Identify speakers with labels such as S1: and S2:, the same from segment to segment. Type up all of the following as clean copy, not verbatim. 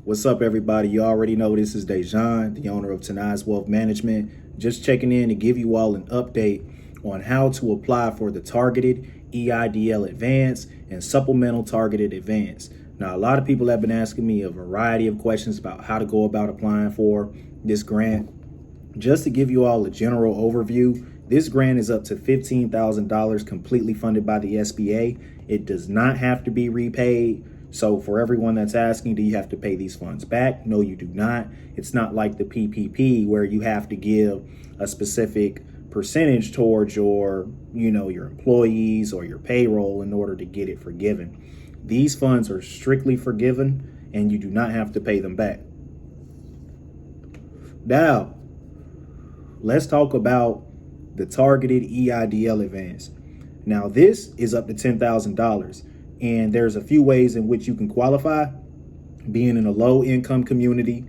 S1: What's up, everybody? You already know this is Da'zjon, the owner of Tinae's Wealth Management. Just checking in to give you all an update on how to apply for the targeted EIDL Advance and supplemental targeted advance. Now, a lot of people have been asking me a variety of questions about how to go about applying for this grant. Just to give you all a general overview, this grant is up to $15,000 completely funded by the SBA. It does not have to be repaid. So for everyone that's asking, do you have to pay these funds back? No, you do not. It's not like the PPP where you have to give a specific percentage towards your employees or your payroll in order to get it forgiven. These funds are strictly forgiven and you do not have to pay them back. Now, let's talk about the targeted EIDL advance. Now, this is up to $10,000. And there's a few ways in which you can qualify: being in a low income community,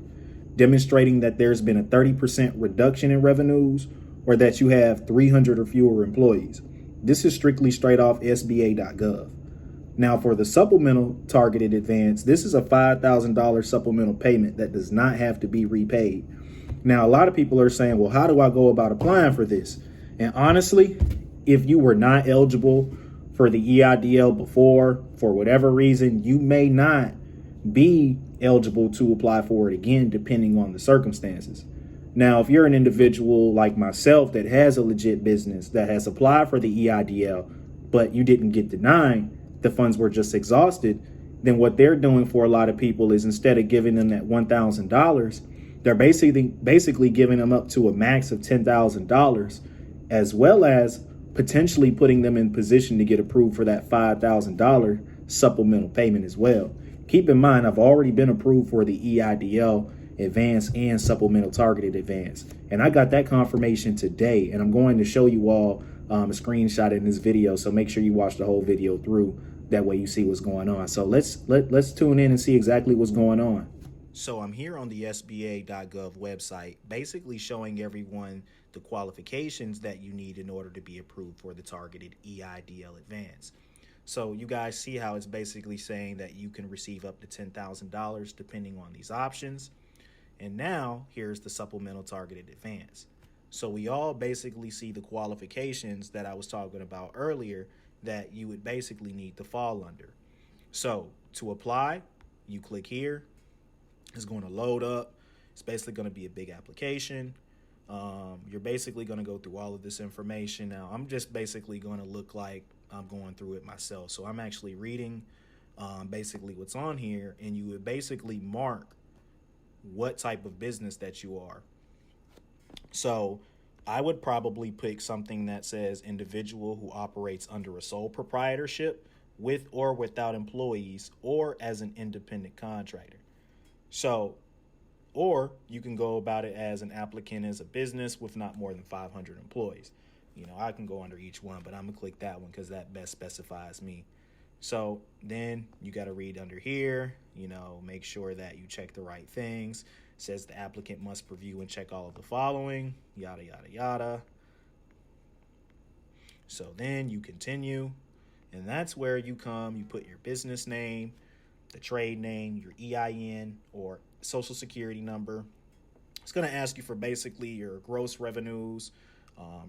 S1: demonstrating that there's been a 30% reduction in revenues, or that you have 300 or fewer employees. This is strictly straight off SBA.gov. Now, for the supplemental targeted advance, this is a $5,000 supplemental payment that does not have to be repaid. Now, a lot of people are saying, well, how do I go about applying for this? And honestly, if you were not eligible for the EIDL before, for whatever reason, you may not be eligible to apply for it again, depending on the circumstances. Now, if you're an individual like myself that has a legit business that has applied for the EIDL, but you didn't get denied, the funds were just exhausted, then what they're doing for a lot of people is, instead of giving them that $1,000, they're basically giving them up to a max of $10,000, as well as potentially putting them in position to get approved for that $5,000 supplemental payment as well. Keep in mind, I've already been approved for the EIDL advance and supplemental targeted advance, and I got that confirmation today, and I'm going to show you all a screenshot in this video, so make sure you watch the whole video through. That way you see what's going on. So let's tune in and see exactly what's going on. So I'm here on the SBA.gov website, basically showing everyone the qualifications that you need in order to be approved for the targeted EIDL advance. So you guys see how it's basically saying that you can receive up to $10,000 depending on these options. And now here's the supplemental targeted advance. So we all basically see the qualifications that I was talking about earlier that you would basically need to fall under. So to apply, you click here. It's going to load up. It's basically going to be a big application. You're basically going to go through all of this information. Now, I'm just basically going to look like I'm going through it myself. So I'm actually reading basically what's on here, and you would basically mark what type of business that you are. So I would probably pick something that says individual who operates under a sole proprietorship with or without employees, or as an independent contractor. So, or you can go about it as an applicant as a business with not more than 500 employees. I can go under each one, but I'm gonna click that one because that best specifies me. So then you got to read under here, make sure that you check the right things. It says the applicant must review and check all of the following, yada, yada, yada. So then you continue, and that's where you put your business name, the trade name, your EIN or social security number. It's going to ask you for basically your gross revenues,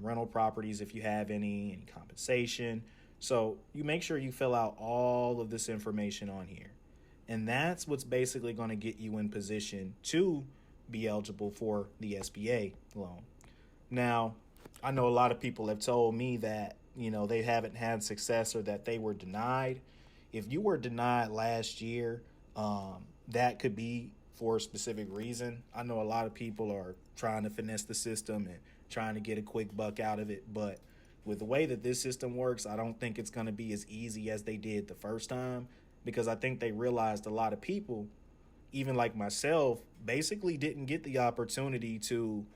S1: rental properties if you have any compensation. So you make sure you fill out all of this information on here. And that's what's basically going to get you in position to be eligible for the SBA loan. Now, I know a lot of people have told me that, they haven't had success or that they were denied. If you were denied last year, that could be for a specific reason. I know a lot of people are trying to finesse the system and trying to get a quick buck out of it. But with the way that this system works, I don't think it's going to be as easy as they did the first time, because I think they realized a lot of people, even like myself, basically didn't get the opportunity to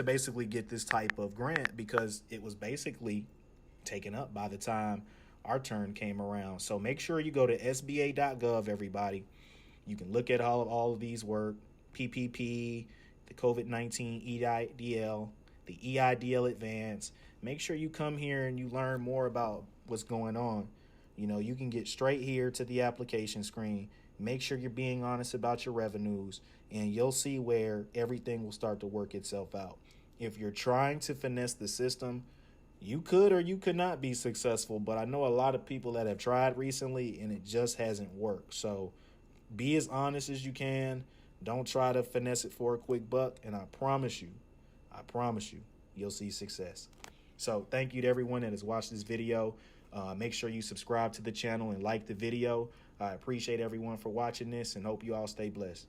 S1: basically get this type of grant because it was basically taken up by the time our turn came around. So make sure you go to SBA.gov, everybody. You can look at all of these work, PPP, the COVID-19 EIDL, the EIDL advance. Make sure you come here and you learn more about what's going on. You can get straight here to the application screen Make sure you're being honest about your revenues, and you'll see where everything will start to work itself out. If you're trying to finesse the system, you could or you could not be successful, but I know a lot of people that have tried recently and it just hasn't worked. So be as honest as you can. Don't try to finesse it for a quick buck, and I promise you, you'll see success. So thank you to everyone that has watched this video. Make sure you subscribe to the channel and like the video. I appreciate everyone for watching this and hope you all stay blessed.